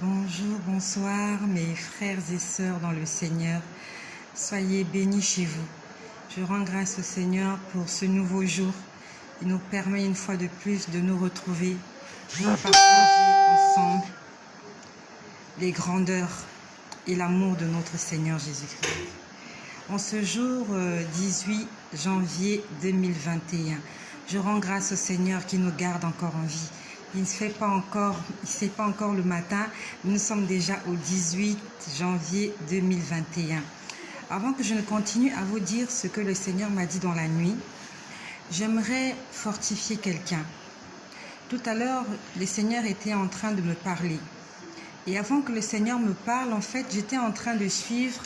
Bonjour, bonsoir mes frères et sœurs dans le Seigneur. Soyez bénis chez vous. Je rends grâce au Seigneur pour ce nouveau jour. Il nous permet une fois de plus de nous retrouver pour partager ensemble les grandeurs et l'amour de notre Seigneur Jésus-Christ. En ce jour 18 janvier 2021, je rends grâce au Seigneur qui nous garde encore en vie. Il ne fait pas encore, c'est pas encore le matin, nous sommes déjà au 18 janvier 2021. Avant que je ne continue à vous dire ce que le Seigneur m'a dit dans la nuit, j'aimerais fortifier quelqu'un. Tout à l'heure, le Seigneur était en train de me parler. Et avant que le Seigneur me parle, en fait, j'étais en train de suivre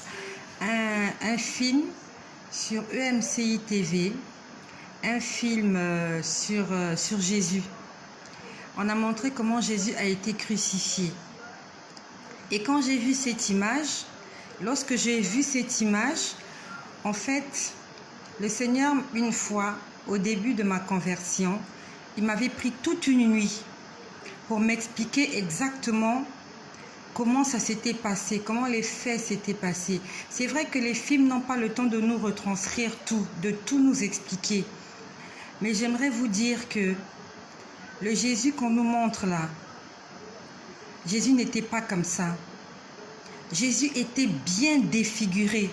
un film sur EMCI TV, un film sur Jésus. On a montré comment Jésus a été crucifié. Et quand j'ai vu cette image, lorsque j'ai vu cette image, en fait, le Seigneur, une fois, au début de ma conversion, il m'avait pris toute une nuit pour m'expliquer exactement comment ça s'était passé, comment les faits s'étaient passés. C'est vrai que les films n'ont pas le temps de nous retranscrire tout, de tout nous expliquer. Mais j'aimerais vous dire que le Jésus qu'on nous montre là, Jésus n'était pas comme ça. Jésus était bien défiguré.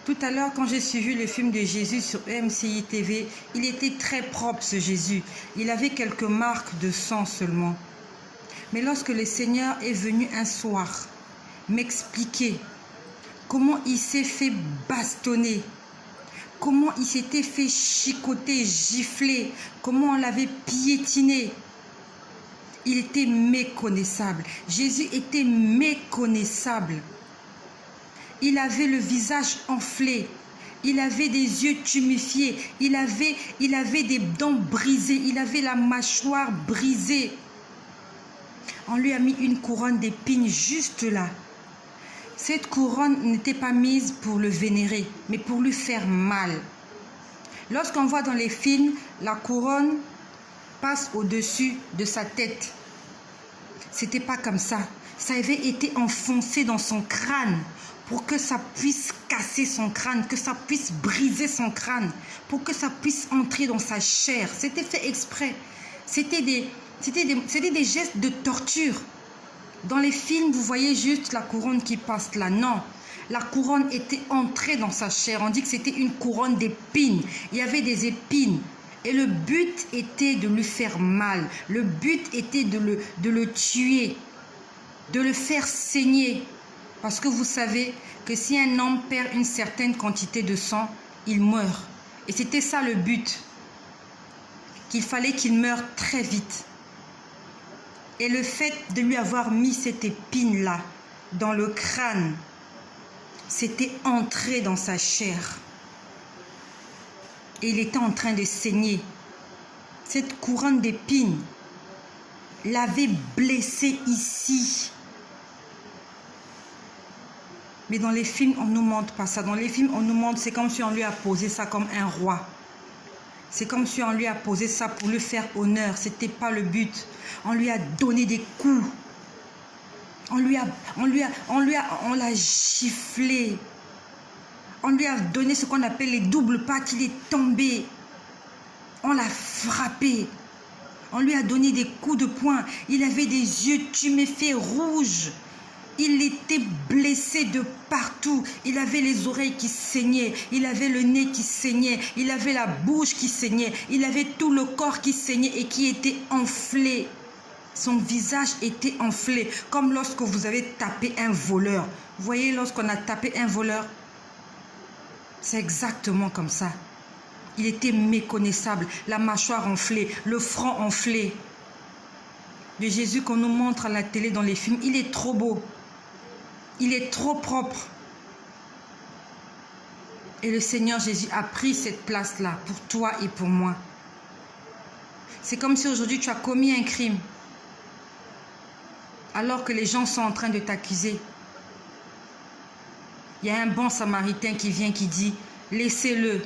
Tout à l'heure, quand j'ai suivi le film de Jésus sur EMCI TV, il était très propre ce Jésus. Il avait quelques marques de sang seulement. Mais lorsque le Seigneur est venu un soir m'expliquer comment il s'est fait bastonner, comment il s'était fait chicoter, gifler, comment on l'avait piétiné. Il était méconnaissable. Jésus était méconnaissable. Il avait le visage enflé. Il avait des yeux tuméfiés. Il avait des dents brisées. Il avait la mâchoire brisée. On lui a mis une couronne d'épines juste là. Cette couronne n'était pas mise pour le vénérer, mais pour lui faire mal. Lorsqu'on voit dans les films, la couronne passe au-dessus de sa tête. C'était pas comme ça. Ça avait été enfoncé dans son crâne pour que ça puisse casser son crâne, que ça puisse briser son crâne, pour que ça puisse entrer dans sa chair. C'était fait exprès. C'était des gestes de torture. Dans les films, vous voyez juste la couronne qui passe là. Non, la couronne était entrée dans sa chair. On dit que c'était une couronne d'épines. Il y avait des épines. Et le but était de lui faire mal. Le but était de le tuer, de le faire saigner. Parce que vous savez que si un homme perd une certaine quantité de sang, il meurt. Et c'était ça le but. Qu'il fallait qu'il meure très vite. Et le fait de lui avoir mis cette épine-là dans le crâne, c'était entré dans sa chair. Et il était en train de saigner. Cette couronne d'épines l'avait blessé ici. Mais dans les films, on ne nous montre pas ça. Dans les films, on nous montre, c'est comme si on lui a posé ça comme un roi. C'est comme si on lui a posé ça pour lui faire honneur. Ce n'était pas le but. On lui a donné des coups. On l'a giflé. On lui a donné ce qu'on appelle les doubles pas, qu'il est tombé. On l'a frappé. On lui a donné des coups de poing. Il avait des yeux tuméfiés rouges. Il était blessé de partout. Il avait les oreilles qui saignaient. Il avait le nez qui saignait. Il avait la bouche qui saignait. Il avait tout le corps qui saignait et qui était enflé. Son visage était enflé, comme lorsque vous avez tapé un voleur. Vous voyez, lorsqu'on a tapé un voleur, c'est exactement comme ça. Il était méconnaissable, la mâchoire enflée, le front enflé. Le Jésus qu'on nous montre à la télé dans les films, il est trop beau. Il est trop propre. Et le Seigneur Jésus a pris cette place-là pour toi et pour moi. C'est comme si aujourd'hui tu as commis un crime. Alors que les gens sont en train de t'accuser. Il y a un bon samaritain qui vient qui dit, laissez-le.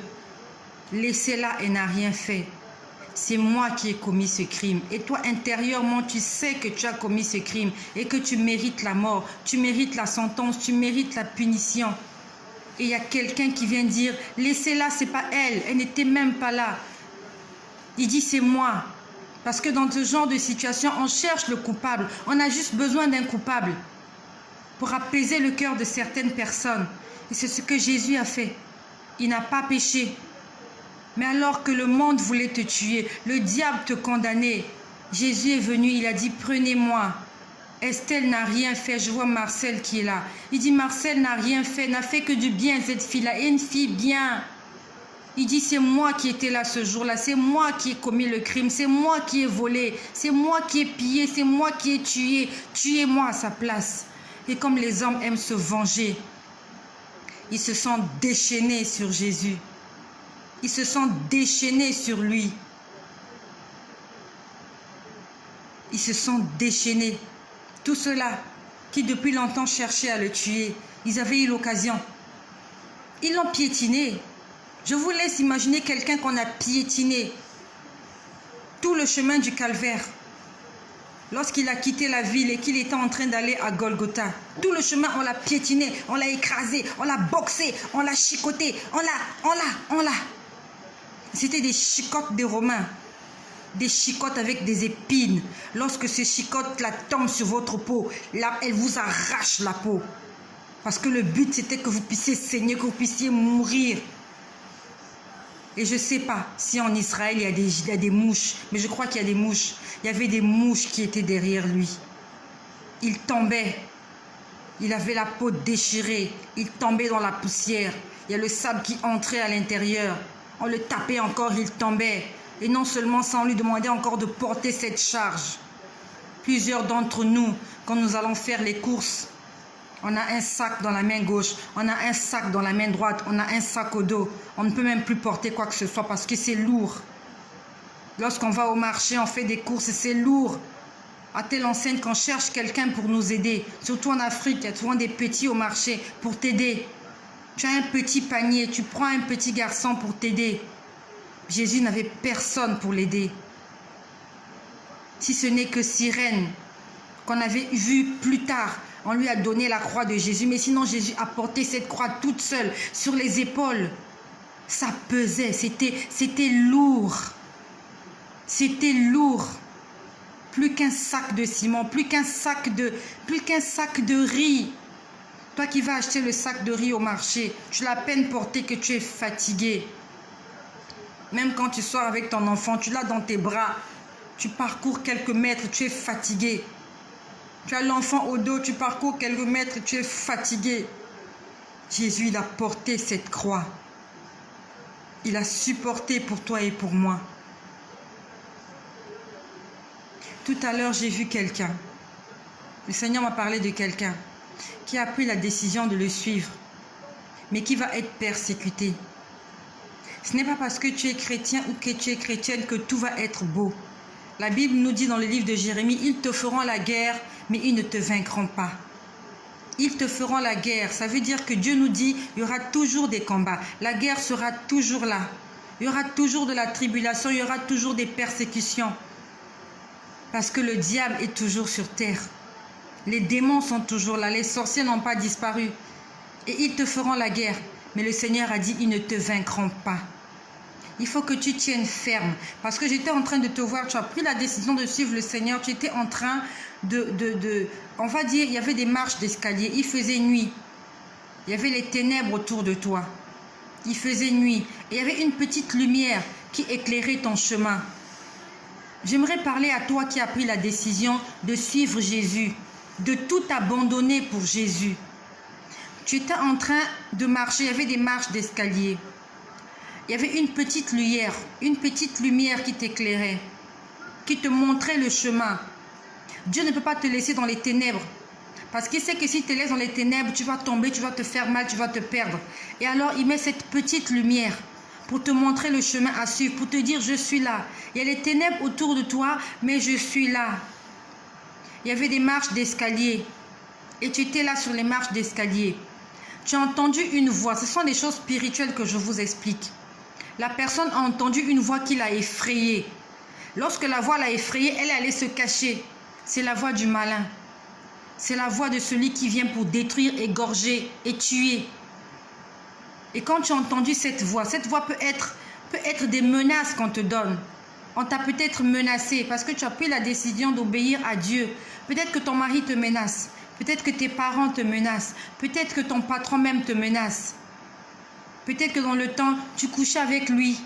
Laissez-la, elle n'a rien fait. c'est moi qui ai commis ce crime. Et toi, intérieurement, tu sais que tu as commis ce crime et que tu mérites la mort, tu mérites la sentence, tu mérites la punition. Et il y a quelqu'un qui vient dire, laissez-la, c'est pas elle, elle n'était même pas là. Il dit, c'est moi. Parce que dans ce genre de situation, on cherche le coupable. On a juste besoin d'un coupable pour apaiser le cœur de certaines personnes. Et c'est ce que Jésus a fait. Il n'a pas péché. Mais alors que le monde voulait te tuer, le diable te condamnait, Jésus est venu, il a dit, prenez-moi. Estelle n'a rien fait, je vois Marcel qui est là. Il dit, Marcel n'a rien fait, n'a fait que du bien cette fille-là, et une fille bien. Il dit, c'est moi qui étais là ce jour-là, c'est moi qui ai commis le crime, c'est moi qui ai volé, c'est moi qui ai pillé, c'est moi qui ai tué. Tuez-moi à sa place. Et comme les hommes aiment se venger, ils se sont déchaînés sur Jésus. Ils se sont déchaînés sur lui. Ils se sont déchaînés. Tous ceux-là qui depuis longtemps cherchaient à le tuer, ils avaient eu l'occasion. Ils l'ont piétiné. Je vous laisse imaginer quelqu'un qu'on a piétiné tout le chemin du calvaire. Lorsqu'il a quitté la ville et qu'il était en train d'aller à Golgotha, tout le chemin, on l'a piétiné, on l'a écrasé, on l'a boxé, on l'a chicoté, on l'a. C'était des chicottes des Romains, des chicottes avec des épines. Lorsque ces chicottes-là tombent sur votre peau, là, elles vous arrachent la peau. Parce que le but, c'était que vous puissiez saigner, que vous puissiez mourir. Et je ne sais pas si en Israël, il y a des mouches, mais je crois qu'il y a des mouches. Il y avait des mouches qui étaient derrière lui. Il tombait. Il avait la peau déchirée. Il tombait dans la poussière. Il y a le sable qui entrait à l'intérieur. On le tapait encore, il tombait. Et non seulement ça, on lui demandait encore de porter cette charge. Plusieurs d'entre nous, quand nous allons faire les courses, on a un sac dans la main gauche, on a un sac dans la main droite, on a un sac au dos. On ne peut même plus porter quoi que ce soit parce que c'est lourd. Lorsqu'on va au marché, on fait des courses et c'est lourd. À telle enseigne qu'on cherche quelqu'un pour nous aider. Surtout en Afrique, il y a souvent des petits au marché pour t'aider. Tu as un petit panier, tu prends un petit garçon pour t'aider. Jésus n'avait personne pour l'aider. Si ce n'est que Cyrène, qu'on avait vue plus tard, on lui a donné la croix de Jésus. Mais sinon, Jésus a porté cette croix toute seule sur les épaules. Ça pesait, c'était lourd. C'était lourd. Plus qu'un sac de ciment, plus qu'un sac de riz. Toi qui vas acheter le sac de riz au marché, tu l'as à peine porté que tu es fatigué. Même quand tu sors avec ton enfant, tu l'as dans tes bras. Tu parcours quelques mètres, tu es fatigué. Tu as l'enfant au dos, tu parcours quelques mètres, tu es fatigué. Jésus, il a porté cette croix. Il a supporté pour toi et pour moi. Tout à l'heure, j'ai vu quelqu'un. Le Seigneur m'a parlé de quelqu'un qui a pris la décision de le suivre, mais qui va être persécuté. Ce n'est pas parce que tu es chrétien ou que tu es chrétienne que tout va être beau. La Bible nous dit dans le livre de Jérémie, ils te feront la guerre, mais ils ne te vaincront pas. Ils te feront la guerre. Ça veut dire que Dieu nous dit, il y aura toujours des combats. La guerre sera toujours là. Il y aura toujours de la tribulation, il y aura toujours des persécutions. Parce que le diable est toujours sur terre. Les démons sont toujours là, les sorciers n'ont pas disparu. Et ils te feront la guerre. Mais le Seigneur a dit, ils ne te vaincront pas. Il faut que tu tiennes ferme. Parce que j'étais en train de te voir, tu as pris la décision de suivre le Seigneur. Tu étais en train on va dire, il y avait des marches d'escalier. Il faisait nuit. Il y avait les ténèbres autour de toi. Il faisait nuit. Et il y avait une petite lumière qui éclairait ton chemin. J'aimerais parler à toi qui as pris la décision de suivre Jésus, de tout abandonner pour Jésus. Tu étais en train de marcher, il y avait des marches d'escalier. Il y avait une petite lumière qui t'éclairait, qui te montrait le chemin. Dieu ne peut pas te laisser dans les ténèbres. Parce qu'il sait que s'il te laisse dans les ténèbres, tu vas tomber, tu vas te faire mal, tu vas te perdre. Et alors, il met cette petite lumière pour te montrer le chemin à suivre, pour te dire, je suis là. Il y a les ténèbres autour de toi, mais je suis là. Il y avait des marches d'escalier. Et tu étais là sur les marches d'escalier. Tu as entendu une voix. Ce sont des choses spirituelles que je vous explique. La personne a entendu une voix qui l'a effrayée. Lorsque la voix l'a effrayée, elle allait se cacher. C'est la voix du malin. C'est la voix de celui qui vient pour détruire, égorger et tuer. Et quand tu as entendu cette voix peut être des menaces qu'on te donne. On t'a peut-être menacé parce que tu as pris la décision d'obéir à Dieu. Peut-être que ton mari te menace. Peut-être que tes parents te menacent. Peut-être que ton patron même te menace. Peut-être que dans le temps, tu couchais avec lui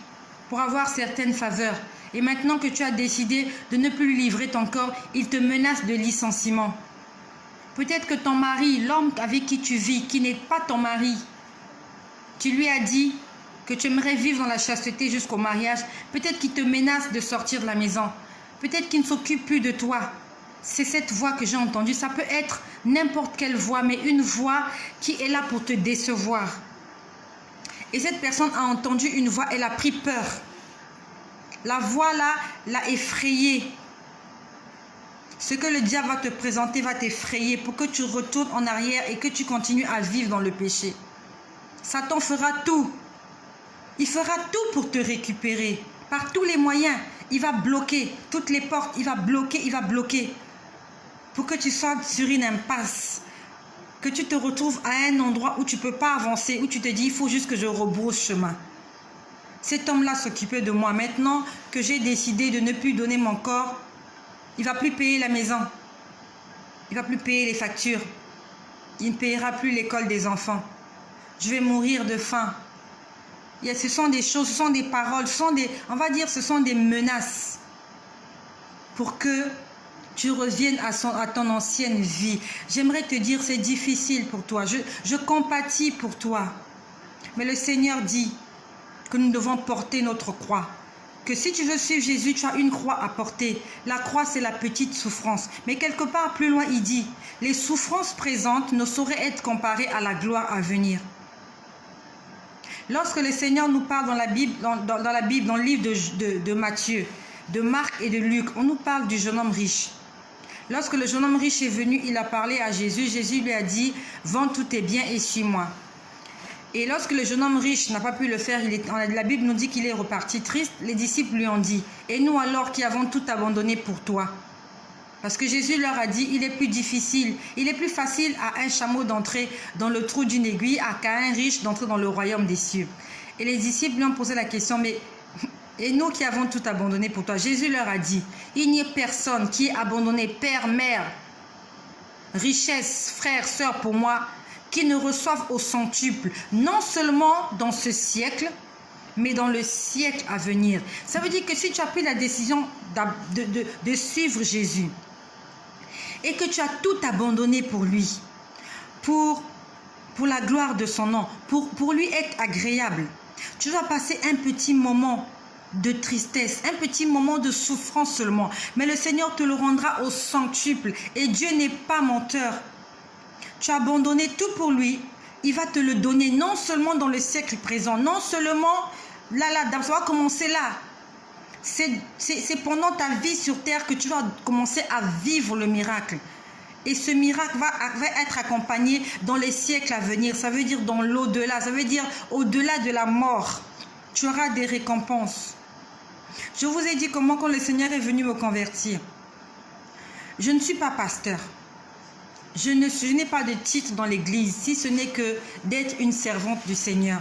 pour avoir certaines faveurs. Et maintenant que tu as décidé de ne plus lui livrer ton corps, il te menace de licenciement. Peut-être que ton mari, l'homme avec qui tu vis, qui n'est pas ton mari, tu lui as dit que tu aimerais vivre dans la chasteté jusqu'au mariage. Peut-être qu'il te menace de sortir de la maison. Peut-être qu'il ne s'occupe plus de toi. C'est cette voix que j'ai entendue. Ça peut être n'importe quelle voix, mais une voix qui est là pour te décevoir. Et cette personne a entendu une voix, elle a pris peur. La voix là l'a effrayée. Ce que le diable va te présenter va t'effrayer pour que tu retournes en arrière et que tu continues à vivre dans le péché. Satan fera tout. Il fera tout pour te récupérer. Par tous les moyens, il va bloquer toutes les portes. Il va bloquer. Pour que tu sois sur une impasse. Que tu te retrouves à un endroit où tu ne peux pas avancer. Où tu te dis, il faut juste que je rebrousse chemin. Cet homme-là s'occupait de moi. Maintenant que j'ai décidé de ne plus donner mon corps, il ne va plus payer la maison. Il ne va plus payer les factures. Il ne payera plus l'école des enfants. Je vais mourir de faim. Ce sont des choses, ce sont des paroles, on va dire ce sont des menaces pour que tu reviennes à ton ancienne vie. J'aimerais te dire, c'est difficile pour toi. Je compatis pour toi. Mais le Seigneur dit que nous devons porter notre croix. Que si tu veux suivre Jésus, tu as une croix à porter. La croix, c'est la petite souffrance. Mais quelque part plus loin, il dit, les souffrances présentes ne sauraient être comparées à la gloire à venir. Lorsque le Seigneur nous parle dans la Bible, dans le livre de Matthieu, de Marc et de Luc, on nous parle du jeune homme riche. Lorsque le jeune homme riche est venu, il a parlé à Jésus. Jésus lui a dit, vends tous tes biens et suis-moi. Et lorsque le jeune homme riche n'a pas pu le faire, la Bible nous dit qu'il est reparti triste. Les disciples lui ont dit, et nous alors qui avons tout abandonné pour toi? Parce que Jésus leur a dit, il est plus difficile, il est plus facile à un chameau d'entrer dans le trou d'une aiguille qu'à un riche d'entrer dans le royaume des cieux. Et les disciples lui ont posé la question, mais et nous qui avons tout abandonné pour toi? Jésus leur a dit, il n'y a personne qui ait abandonné père, mère, richesse, frère, sœur pour moi, qui ne reçoive au centuple, non seulement dans ce siècle, mais dans le siècle à venir. Ça veut dire que si tu as pris la décision de suivre Jésus, et que tu as tout abandonné pour lui, pour la gloire de son nom, pour lui être agréable, tu vas passer un petit moment de tristesse, un petit moment de souffrance seulement. Mais le Seigneur te le rendra au centuple. Et Dieu n'est pas menteur. Tu as abandonné tout pour lui. Il va te le donner non seulement dans le siècle présent, non seulement là, ça va commencer là. C'est pendant ta vie sur terre que tu vas commencer à vivre le miracle. Et ce miracle va être accompagné dans les siècles à venir. Ça veut dire dans l'au-delà. Ça veut dire au-delà de la mort. Tu auras des récompenses. Je vous ai dit comment quand le Seigneur est venu me convertir. Je ne suis pas pasteur. Je n'ai pas de titre dans l'église, si ce n'est que d'être une servante du Seigneur.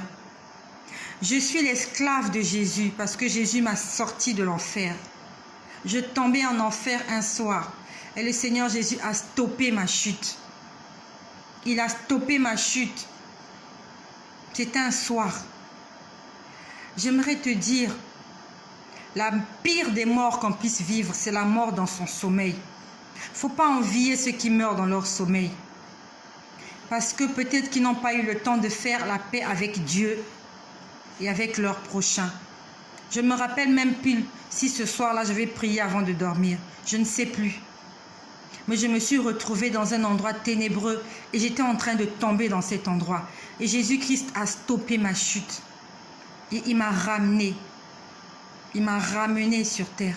Je suis l'esclave de Jésus parce que Jésus m'a sorti de l'enfer. Je tombais en enfer un soir et le Seigneur Jésus a stoppé ma chute. Il a stoppé ma chute. C'était un soir. J'aimerais te dire, la pire des morts qu'on puisse vivre, c'est la mort dans son sommeil. Il ne faut pas envier ceux qui meurent dans leur sommeil. Parce que peut-être qu'ils n'ont pas eu le temps de faire la paix avec Dieu et avec leur prochain. Je ne me rappelle même plus si ce soir-là, j'avais prié avant de dormir. Je ne sais plus. Mais je me suis retrouvée dans un endroit ténébreux et j'étais en train de tomber dans cet endroit. Et Jésus-Christ a stoppé ma chute. Et il m'a ramené. Il m'a ramené sur terre.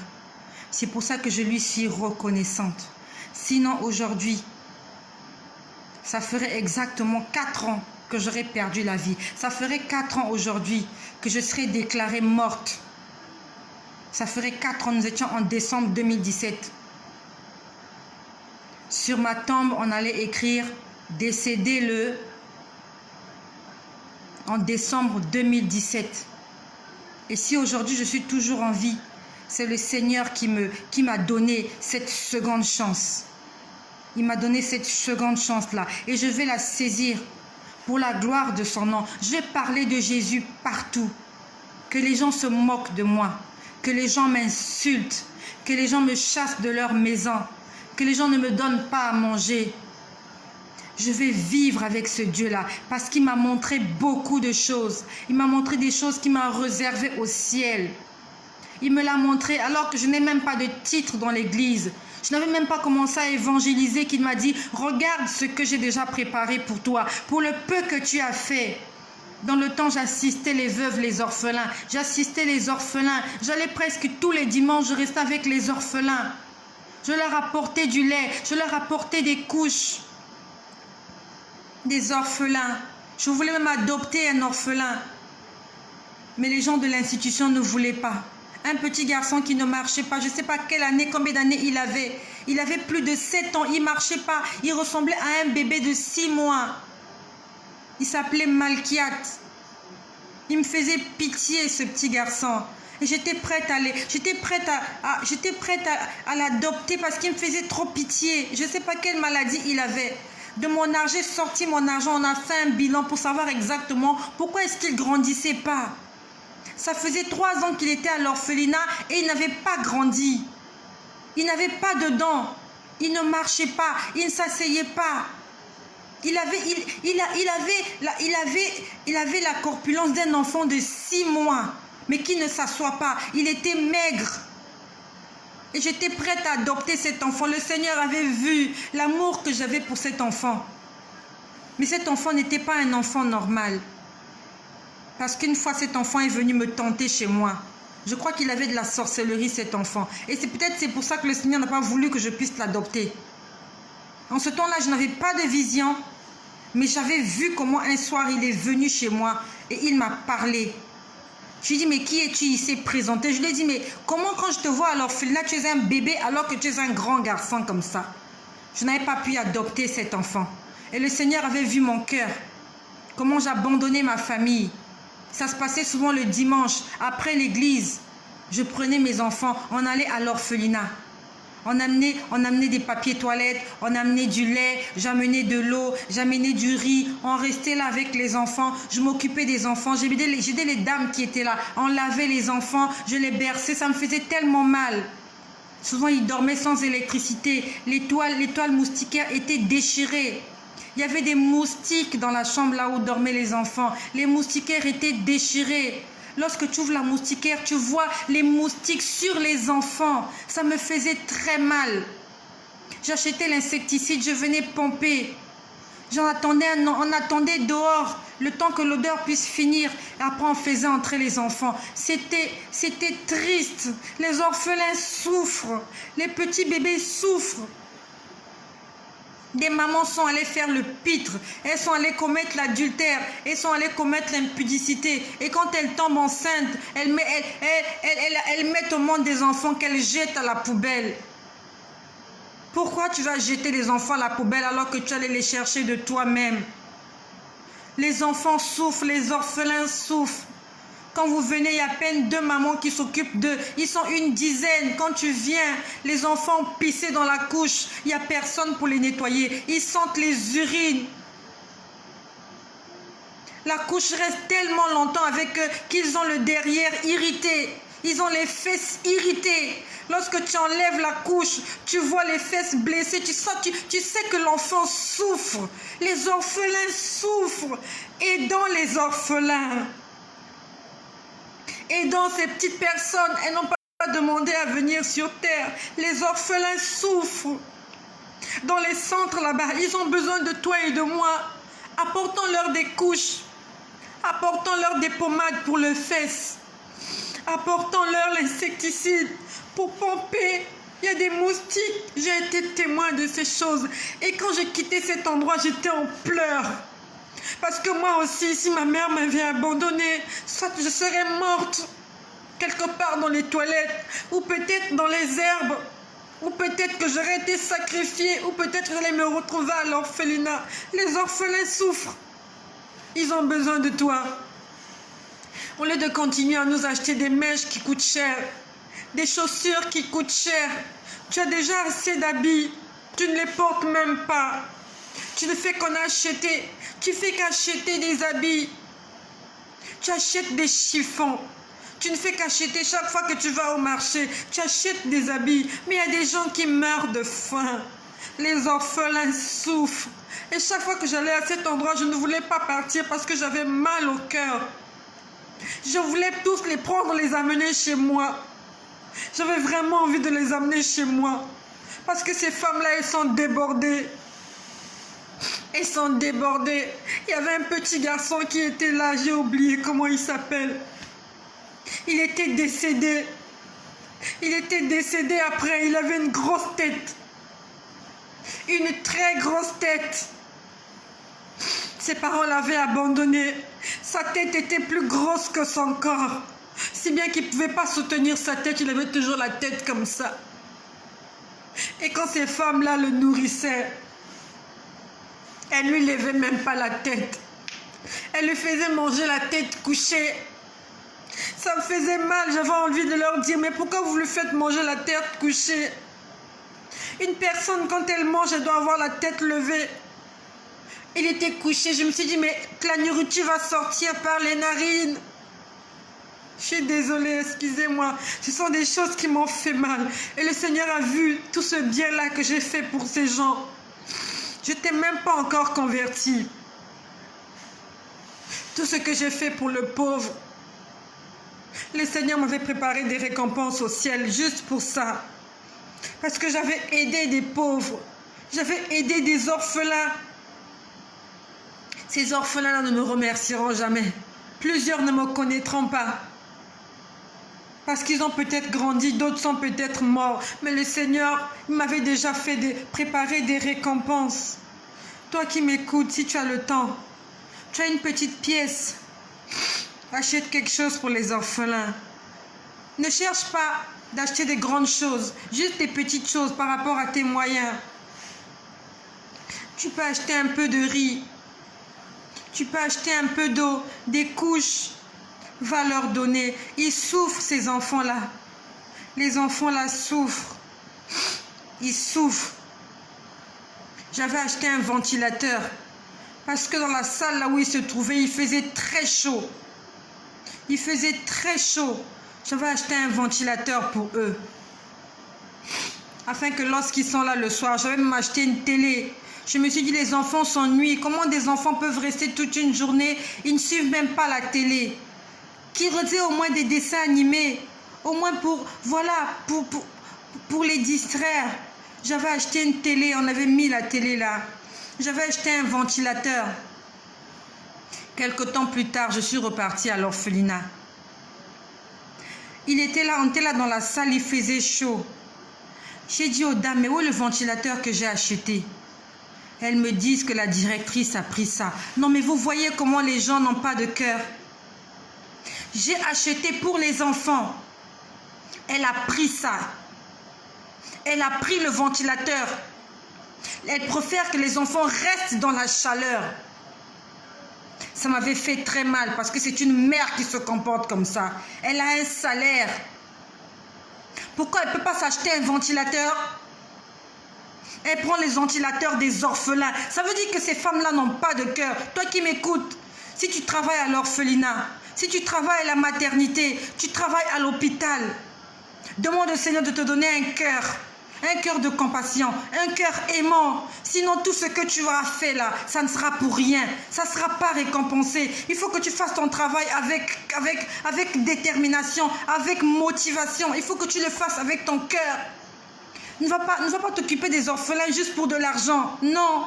C'est pour ça que je lui suis reconnaissante. Sinon, aujourd'hui, ça ferait exactement 4 ans que j'aurais perdu la vie. Ça ferait 4 ans aujourd'hui que je serais déclarée morte. Ça ferait 4 ans, nous étions en décembre 2017. Sur ma tombe, on allait écrire « Décédé en décembre 2017 ». Et si aujourd'hui je suis toujours en vie, c'est le Seigneur qui m'a donné cette seconde chance. Il m'a donné cette seconde chance-là. Et je vais la saisir pour la gloire de son nom. Je vais parler de Jésus partout. Que les gens se moquent de moi. Que les gens m'insultent. Que les gens me chassent de leur maison. Que les gens ne me donnent pas à manger. Je vais vivre avec ce Dieu-là parce qu'il m'a montré beaucoup de choses. Il m'a montré des choses qu'il m'a réservées au ciel. Il me l'a montré alors que je n'ai même pas de titre dans l'église. Je n'avais même pas commencé à évangéliser qu'il m'a dit « Regarde ce que j'ai déjà préparé pour toi, pour le peu que tu as fait. » Dans le temps, j'assistais les veuves, les orphelins. J'assistais les orphelins. J'allais presque tous les dimanches, je restais avec les orphelins. Je leur apportais du lait, je leur apportais des couches. Des orphelins. Je voulais même adopter un orphelin. Mais les gens de l'institution ne voulaient pas. Un petit garçon qui ne marchait pas, je ne sais pas quelle année, combien d'années il avait. Il avait plus de 7 ans, il ne marchait pas. Il ressemblait à un bébé de 6 mois. Il s'appelait Malkiat. Il me faisait pitié, ce petit garçon. Et j'étais prête à l'adopter parce qu'il me faisait trop pitié. Je ne sais pas quelle maladie il avait. De mon argent, j'ai sorti mon argent, on a fait un bilan pour savoir exactement pourquoi est-ce qu'il ne grandissait pas. Ça faisait 3 ans qu'il était à l'orphelinat et il n'avait pas grandi. Il n'avait pas de dents. Il ne marchait pas. Il ne s'asseyait pas. Il avait la corpulence d'un enfant de 6 mois, mais qui ne s'assoit pas. Il était maigre. Et j'étais prête à adopter cet enfant. Le Seigneur avait vu l'amour que j'avais pour cet enfant. Mais cet enfant n'était pas un enfant normal. Parce qu'une fois, cet enfant est venu me tenter chez moi. Je crois qu'il avait de la sorcellerie, cet enfant. Et c'est pour ça que le Seigneur n'a pas voulu que je puisse l'adopter. En ce temps-là, je n'avais pas de vision. Mais j'avais vu comment un soir, il est venu chez moi. Et il m'a parlé. Je lui ai dit, mais qui es-tu? Il s'est présenté. Je lui ai dit, mais comment quand je te vois à l'orphelinat, tu es un bébé alors que tu es un grand garçon comme ça? Je n'avais pas pu adopter cet enfant. Et le Seigneur avait vu mon cœur. Comment j'abandonnais ma famille. Ça se passait souvent le dimanche, après l'église. Je prenais mes enfants, on allait à l'orphelinat. On amenait des papiers toilettes, on amenait du lait, j'amenais de l'eau, j'amenais du riz. On restait là avec les enfants. Je m'occupais des enfants. J'aidais les dames qui étaient là. On lavait les enfants, je les berçais. Ça me faisait tellement mal. Souvent, ils dormaient sans électricité. Les toiles moustiquaires étaient déchirées. Il y avait des moustiques dans la chambre là où dormaient les enfants. Les moustiquaires étaient déchirés. Lorsque tu ouvres la moustiquaire, tu vois les moustiques sur les enfants. Ça me faisait très mal. J'achetais l'insecticide, je venais pomper. On attendait dehors le temps que l'odeur puisse finir. Après, on faisait entrer les enfants. C'était triste. Les orphelins souffrent. Les petits bébés souffrent. Des mamans sont allées faire le pitre, elles sont allées commettre l'adultère, elles sont allées commettre l'impudicité. Et quand elles tombent enceintes, elles mettent au monde des enfants qu'elles jettent à la poubelle. Pourquoi tu vas jeter les enfants à la poubelle alors que tu allais les chercher de toi-même? Les enfants souffrent, les orphelins souffrent. Quand vous venez, il y a à peine 2 mamans qui s'occupent d'eux. Ils sont une dizaine. Quand tu viens, les enfants pissés dans la couche. Il n'y a personne pour les nettoyer. Ils sentent les urines. La couche reste tellement longtemps avec eux qu'ils ont le derrière irrité. Ils ont les fesses irritées. Lorsque tu enlèves la couche, tu vois les fesses blessées. Tu sais que l'enfant souffre. Les orphelins souffrent. Aidons les orphelins. Aidons ces petites personnes. Elles n'ont pas demandé à venir sur terre. Les orphelins souffrent. Dans les centres là-bas, ils ont besoin de toi et de moi. Apportons-leur des couches. Apportons-leur des pommades pour le fesses. Apportons-leur l'insecticide pour pomper. Il y a des moustiques. J'ai été témoin de ces choses. Et quand j'ai quitté cet endroit, j'étais en pleurs. Parce que moi aussi, si ma mère m'avait abandonnée, soit je serais morte. quelque part dans les toilettes, ou peut-être dans les herbes, ou peut-être que j'aurais été sacrifiée, ou peut-être que j'allais me retrouver à l'orphelinat. Les orphelins souffrent. Ils ont besoin de toi. Au lieu de continuer à nous acheter des mèches qui coûtent cher, des chaussures qui coûtent cher, tu as déjà assez d'habits, tu ne les portes même pas. Tu ne fais qu'en acheter, tu fais qu'acheter des habits. Tu achètes des chiffons. Tu ne fais qu'acheter chaque fois que tu vas au marché. Tu achètes des habits. Mais il y a des gens qui meurent de faim. Les orphelins souffrent. Et chaque fois que j'allais à cet endroit, je ne voulais pas partir parce que j'avais mal au cœur. Je voulais tous les prendre, les amener chez moi. J'avais vraiment envie de les amener chez moi. Parce que ces femmes-là, elles sont débordées. Elles sont débordées. Il y avait un petit garçon qui était là, j'ai oublié comment il s'appelle. Il était décédé. Il était décédé après, il avait une grosse tête. Une très grosse tête. Ses parents l'avaient abandonné. Sa tête était plus grosse que son corps. Si bien qu'il ne pouvait pas soutenir sa tête, il avait toujours la tête comme ça. Et quand ces femmes-là le nourrissaient, elles ne lui levaient même pas la tête. Elles lui faisaient manger la tête couchée. Ça me faisait mal, j'avais envie de leur dire, mais pourquoi vous lui faites manger la tête couchée? Une personne, quand elle mange, elle doit avoir la tête levée. Il était couché, je me suis dit, mais la nourriture va sortir par les narines. Je suis désolée, excusez-moi. Ce sont des choses qui m'ont fait mal. Et le Seigneur a vu tout ce bien-là que j'ai fait pour ces gens. Je n'étais même pas encore convertie. Tout ce que j'ai fait pour le pauvre. Le Seigneur m'avait préparé des récompenses au ciel juste pour ça. Parce que j'avais aidé des pauvres. J'avais aidé des orphelins. Ces orphelins-là ne me remercieront jamais. Plusieurs ne me connaîtront pas. Parce qu'ils ont peut-être grandi, d'autres sont peut-être morts. Mais le Seigneur m'avait déjà préparé des récompenses. Toi qui m'écoutes, si tu as le temps, tu as une petite pièce. Achète quelque chose pour les orphelins. Ne cherche pas d'acheter des grandes choses, juste des petites choses par rapport à tes moyens. Tu peux acheter un peu de riz. Tu peux acheter un peu d'eau, des couches. Va leur donner. Ils souffrent, ces enfants-là. Les enfants-là souffrent. Ils souffrent. J'avais acheté un ventilateur. Parce que dans la salle là où ils se trouvaient, il faisait très chaud. Il faisait très chaud. J'avais acheté un ventilateur pour eux. Afin que lorsqu'ils sont là le soir, j'avais même acheté une télé. Je me suis dit, les enfants s'ennuient. Comment des enfants peuvent rester toute une journée? Ils ne suivent même pas la télé. Qui regardaient au moins des dessins animés. Au moins pour, voilà, pour les distraire. J'avais acheté une télé, on avait mis la télé là. J'avais acheté un ventilateur. Quelque temps plus tard, je suis repartie à l'orphelinat. Il était là, on était là dans la salle, il faisait chaud. J'ai dit aux dames, mais où est le ventilateur que j'ai acheté? Elles me disent que la directrice a pris ça. Non, mais vous voyez comment les gens n'ont pas de cœur. J'ai acheté pour les enfants. Elle a pris ça. Elle a pris le ventilateur. Elle préfère que les enfants restent dans la chaleur. Ça m'avait fait très mal parce que c'est une mère qui se comporte comme ça. Elle a un salaire. Pourquoi elle ne peut pas s'acheter un ventilateur? Elle prend les ventilateurs des orphelins. Ça veut dire que ces femmes-là n'ont pas de cœur. Toi qui m'écoutes, si tu travailles à l'orphelinat, si tu travailles à la maternité, tu travailles à l'hôpital, demande au Seigneur de te donner un cœur de compassion, un cœur aimant. Sinon, tout ce que tu auras fait là, ça ne sera pour rien. Ça ne sera pas récompensé. Il faut que tu fasses ton travail avec détermination, avec motivation. Il faut que tu le fasses avec ton cœur. Ne va pas t'occuper des orphelins juste pour de l'argent. Non.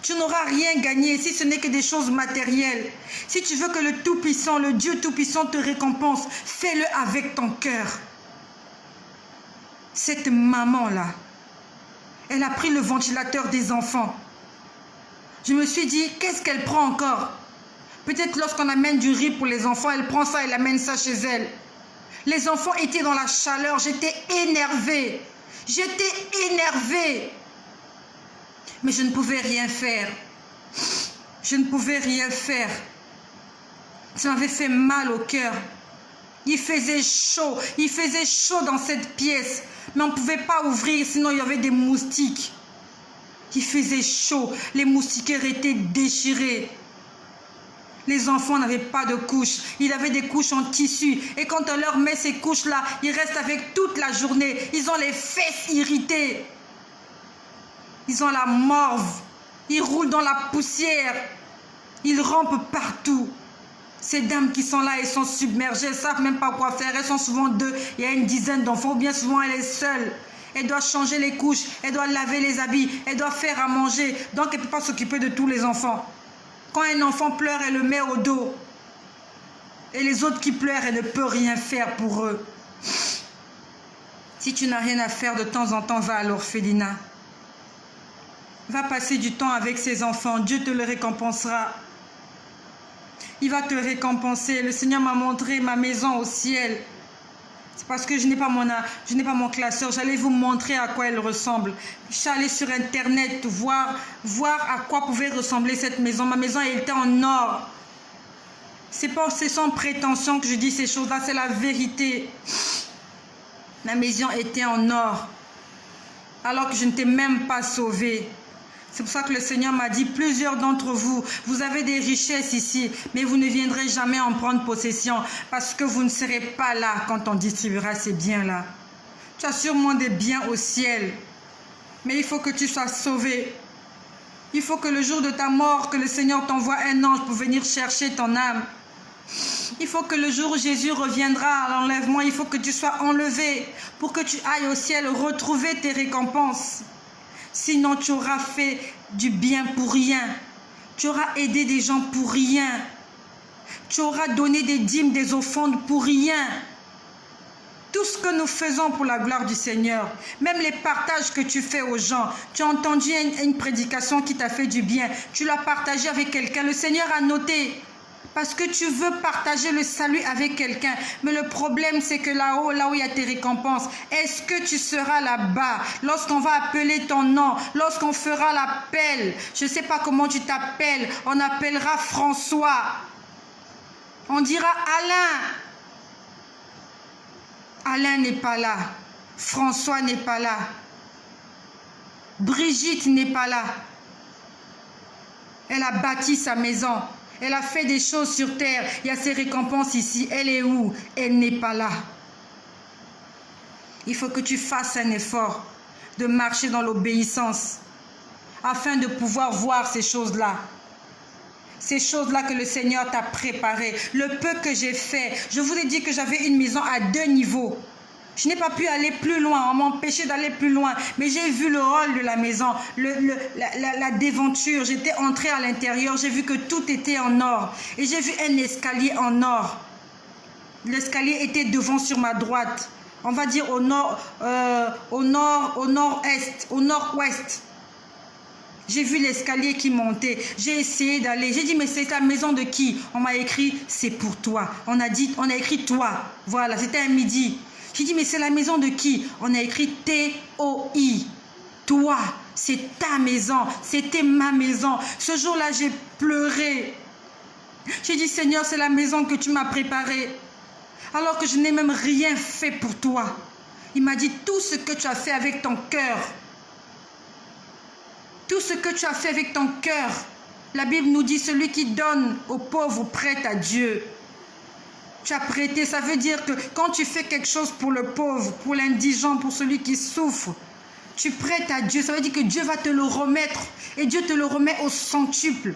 Tu n'auras rien gagné si ce n'est que des choses matérielles. Si tu veux que le Tout-Puissant, le Dieu Tout-Puissant te récompense, fais-le avec ton cœur. Cette maman-là, elle a pris le ventilateur des enfants. Je me suis dit, qu'est-ce qu'elle prend encore? Peut-être lorsqu'on amène du riz pour les enfants, elle prend ça, elle amène ça chez elle. Les enfants étaient dans la chaleur. J'étais énervée. J'étais énervée. Mais je ne pouvais rien faire. Je ne pouvais rien faire. Ça m'avait fait mal au cœur. Il faisait chaud dans cette pièce. Mais on ne pouvait pas ouvrir, sinon il y avait des moustiques. Il faisait chaud, les moustiquaires étaient déchirés. Les enfants n'avaient pas de couches, ils avaient des couches en tissu. Et quand on leur met ces couches-là, ils restent avec toute la journée. Ils ont les fesses irritées. Ils ont la morve. Ils roulent dans la poussière. Ils rampent partout. Ces dames qui sont là, elles sont submergées, elles ne savent même pas quoi faire. Elles sont souvent deux, il y a une dizaine d'enfants, ou bien souvent elle est seule. Elle doit changer les couches, elle doit laver les habits, elle doit faire à manger. Donc elle ne peut pas s'occuper de tous les enfants. Quand un enfant pleure, elle le met au dos. Et les autres qui pleurent, elle ne peut rien faire pour eux. Si tu n'as rien à faire, de temps en temps, va à l'orphelinat. Va passer du temps avec ces enfants, Dieu te le récompensera. Il va te récompenser. Le Seigneur m'a montré ma maison au ciel. C'est parce que je n'ai pas mon classeur. J'allais vous montrer à quoi elle ressemble. Je suis allée sur Internet voir à quoi pouvait ressembler cette maison. Ma maison, elle était en or. C'est sans prétention que je dis ces choses-là. C'est la vérité. Ma maison était en or. Alors que je ne t'ai même pas sauvée. C'est pour ça que le Seigneur m'a dit, plusieurs d'entre vous, vous avez des richesses ici, mais vous ne viendrez jamais en prendre possession parce que vous ne serez pas là quand on distribuera ces biens-là. Tu as sûrement des biens au ciel, mais il faut que tu sois sauvé. Il faut que le jour de ta mort, que le Seigneur t'envoie un ange pour venir chercher ton âme. Il faut que le jour où Jésus reviendra à l'enlèvement, il faut que tu sois enlevé pour que tu ailles au ciel retrouver tes récompenses. Sinon, tu auras fait du bien pour rien. Tu auras aidé des gens pour rien. Tu auras donné des dîmes, des offrandes pour rien. Tout ce que nous faisons pour la gloire du Seigneur, même les partages que tu fais aux gens, tu as entendu une prédication qui t'a fait du bien, tu l'as partagé avec quelqu'un, le Seigneur a noté. Parce que tu veux partager le salut avec quelqu'un. Mais le problème, c'est que là-haut il y a tes récompenses, est-ce que tu seras là-bas lorsqu'on va appeler ton nom, lorsqu'on fera l'appel? Je ne sais pas comment tu t'appelles. On appellera François. On dira Alain. Alain n'est pas là. François n'est pas là. Brigitte n'est pas là. Elle a bâti sa maison. Elle a fait des choses sur terre. Il y a ses récompenses ici. Elle est où? Elle n'est pas là. Il faut que tu fasses un effort de marcher dans l'obéissance afin de pouvoir voir ces choses-là. Ces choses-là que le Seigneur t'a préparées. Le peu que j'ai fait. Je vous ai dit que j'avais une maison à 2 niveaux. Je n'ai pas pu aller plus loin, on m'empêchait d'aller plus loin. Mais j'ai vu le rôle de la maison, la déventure. J'étais entrée à l'intérieur, j'ai vu que tout était en or. Et j'ai vu un escalier en or. L'escalier était devant sur ma droite. On va dire au nord-est, au nord-ouest. J'ai vu l'escalier qui montait. J'ai essayé d'aller. J'ai dit, mais c'est la maison de qui? On m'a écrit, c'est pour toi. On a écrit toi. Voilà, c'était un midi. J'ai dit, mais c'est la maison de qui? On a écrit T-O-I. Toi, c'est ta maison. C'était ma maison. Ce jour-là, j'ai pleuré. J'ai dit, Seigneur, c'est la maison que tu m'as préparée. Alors que je n'ai même rien fait pour toi. Il m'a dit, tout ce que tu as fait avec ton cœur. Tout ce que tu as fait avec ton cœur. La Bible nous dit, celui qui donne aux pauvres prête à Dieu. Tu as prêté, ça veut dire que quand tu fais quelque chose pour le pauvre, pour l'indigent, pour celui qui souffre, tu prêtes à Dieu. Ça veut dire que Dieu va te le remettre et Dieu te le remet au centuple.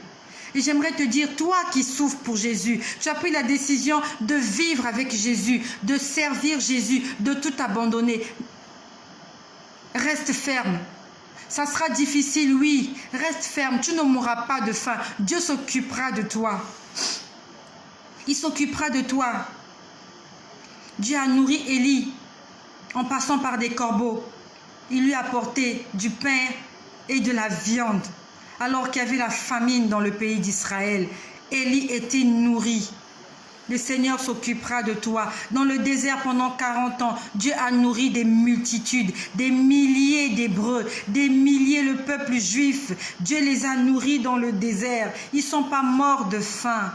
Et j'aimerais te dire, toi qui souffres pour Jésus, tu as pris la décision de vivre avec Jésus, de servir Jésus, de tout abandonner. Reste ferme. Ça sera difficile, oui. Reste ferme, tu ne mourras pas de faim. Dieu s'occupera de toi. Il s'occupera de toi. Dieu a nourri Élie en passant par des corbeaux. Il lui a apporté du pain et de la viande. Alors qu'il y avait la famine dans le pays d'Israël, Élie était nourri. Le Seigneur s'occupera de toi. Dans le désert pendant 40 ans, Dieu a nourri des multitudes, des milliers d'Hébreux, des milliers le peuple juif. Dieu les a nourris dans le désert. Ils ne sont pas morts de faim.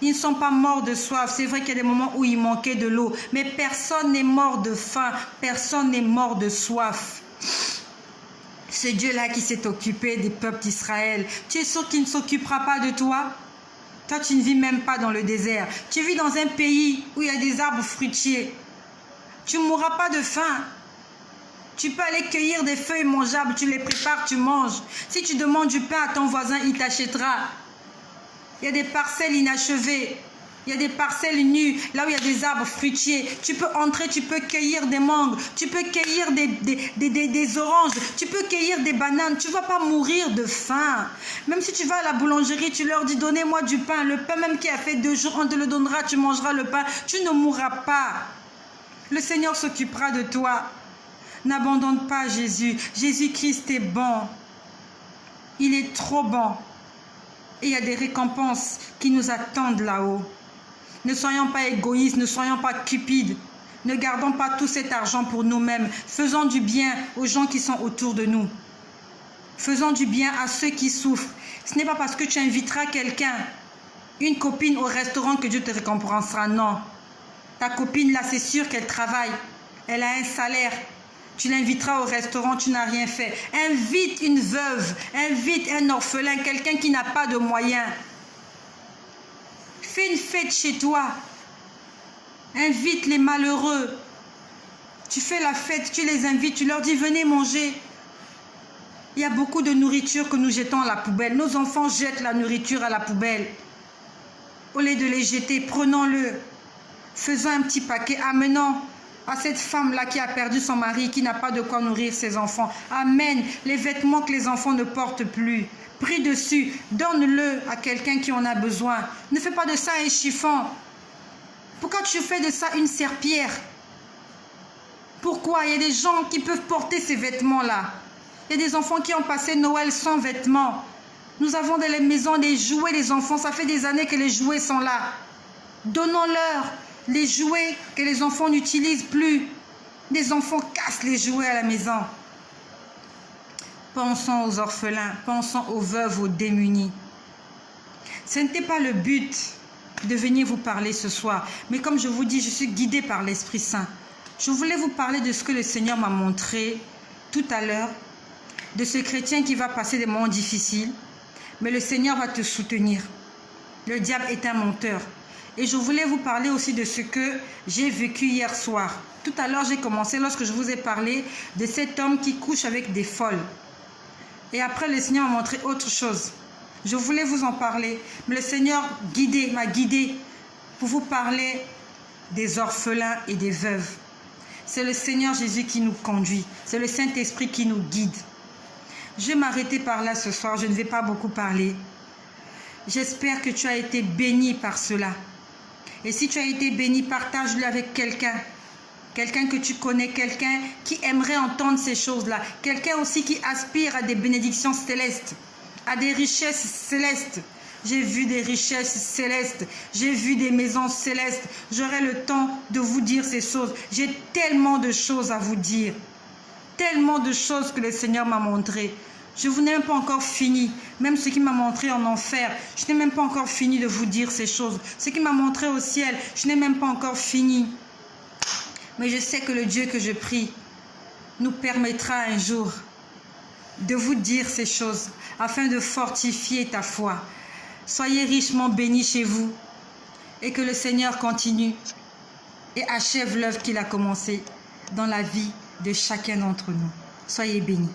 Ils ne sont pas morts de soif. C'est vrai qu'il y a des moments où il manquait de l'eau, mais personne n'est mort de faim, personne n'est mort de soif. C'est Dieu-là qui s'est occupé des peuples d'Israël. Tu es sûr qu'il ne s'occupera pas de toi? Toi, tu ne vis même pas dans le désert. Tu vis dans un pays où il y a des arbres fruitiers. Tu ne mourras pas de faim. Tu peux aller cueillir des feuilles mangeables, tu les prépares, tu manges. Si tu demandes du pain à ton voisin, il t'achètera. Il y a des parcelles inachevées. Il y a des parcelles nues, là où il y a des arbres fruitiers. Tu peux entrer, tu peux cueillir des mangues, tu peux cueillir des oranges, tu peux cueillir des bananes. Tu ne vas pas mourir de faim. Même si tu vas à la boulangerie, tu leur dis « Donnez-moi du pain ». Le pain même qui a fait 2 jours, on te le donnera, tu mangeras le pain. Tu ne mourras pas. Le Seigneur s'occupera de toi. N'abandonne pas Jésus. Jésus-Christ est bon. Il est trop bon. Et il y a des récompenses qui nous attendent là-haut. Ne soyons pas égoïstes, ne soyons pas cupides. Ne gardons pas tout cet argent pour nous-mêmes. Faisons du bien aux gens qui sont autour de nous. Faisons du bien à ceux qui souffrent. Ce n'est pas parce que tu inviteras quelqu'un, une copine au restaurant, que Dieu te récompensera. Non. Ta copine là, c'est sûr qu'elle travaille. Elle a un salaire. Tu l'inviteras au restaurant, tu n'as rien fait. Invite une veuve, invite un orphelin, quelqu'un qui n'a pas de moyens. Fais une fête chez toi. Invite les malheureux. Tu fais la fête, tu les invites, tu leur dis venez manger. Il y a beaucoup de nourriture que nous jetons à la poubelle. Nos enfants jettent la nourriture à la poubelle. Au lieu de les jeter, prenons-le. Faisons un petit paquet, amenons à cette femme-là qui a perdu son mari, qui n'a pas de quoi nourrir ses enfants. Amène les vêtements que les enfants ne portent plus. Prie dessus, donne-le à quelqu'un qui en a besoin. Ne fais pas de ça un chiffon. Pourquoi tu fais de ça une serpillière? Pourquoi? Il y a des gens qui peuvent porter ces vêtements-là. Il y a des enfants qui ont passé Noël sans vêtements. Nous avons dans les maisons des jouets des enfants. Ça fait des années que les jouets sont là. Donnons-leur les jouets que les enfants n'utilisent plus. Des enfants cassent les jouets à la maison. Pensons aux orphelins, pensons aux veuves, aux démunis. Ce n'était pas le but de venir vous parler ce soir. Mais comme je vous dis, je suis guidée par l'Esprit Saint. Je voulais vous parler de ce que le Seigneur m'a montré tout à l'heure, de ce chrétien qui va passer des moments difficiles, mais le Seigneur va te soutenir. Le diable est un menteur. Et je voulais vous parler aussi de ce que j'ai vécu hier soir. Tout à l'heure, j'ai commencé lorsque je vous ai parlé de cet homme qui couche avec des folles. Et après, le Seigneur m'a montré autre chose. Je voulais vous en parler, mais le Seigneur m'a guidé pour vous parler des orphelins et des veuves. C'est le Seigneur Jésus qui nous conduit. C'est le Saint-Esprit qui nous guide. Je vais m'arrêter par là ce soir. Je ne vais pas beaucoup parler. J'espère que tu as été béni par cela. Et si tu as été béni, partage-le avec quelqu'un. Quelqu'un que tu connais, quelqu'un qui aimerait entendre ces choses-là. Quelqu'un aussi qui aspire à des bénédictions célestes, à des richesses célestes. J'ai vu des richesses célestes. J'ai vu des maisons célestes. J'aurai le temps de vous dire ces choses. J'ai tellement de choses à vous dire. Tellement de choses que le Seigneur m'a montrées. Je vous n'ai même pas encore fini. Même ce qu'il m'a montré en enfer, je n'ai même pas encore fini de vous dire ces choses. Ce qu'il m'a montré au ciel, je n'ai même pas encore fini. Mais je sais que le Dieu que je prie nous permettra un jour de vous dire ces choses afin de fortifier ta foi. Soyez richement bénis chez vous et que le Seigneur continue et achève l'œuvre qu'il a commencée dans la vie de chacun d'entre nous. Soyez bénis.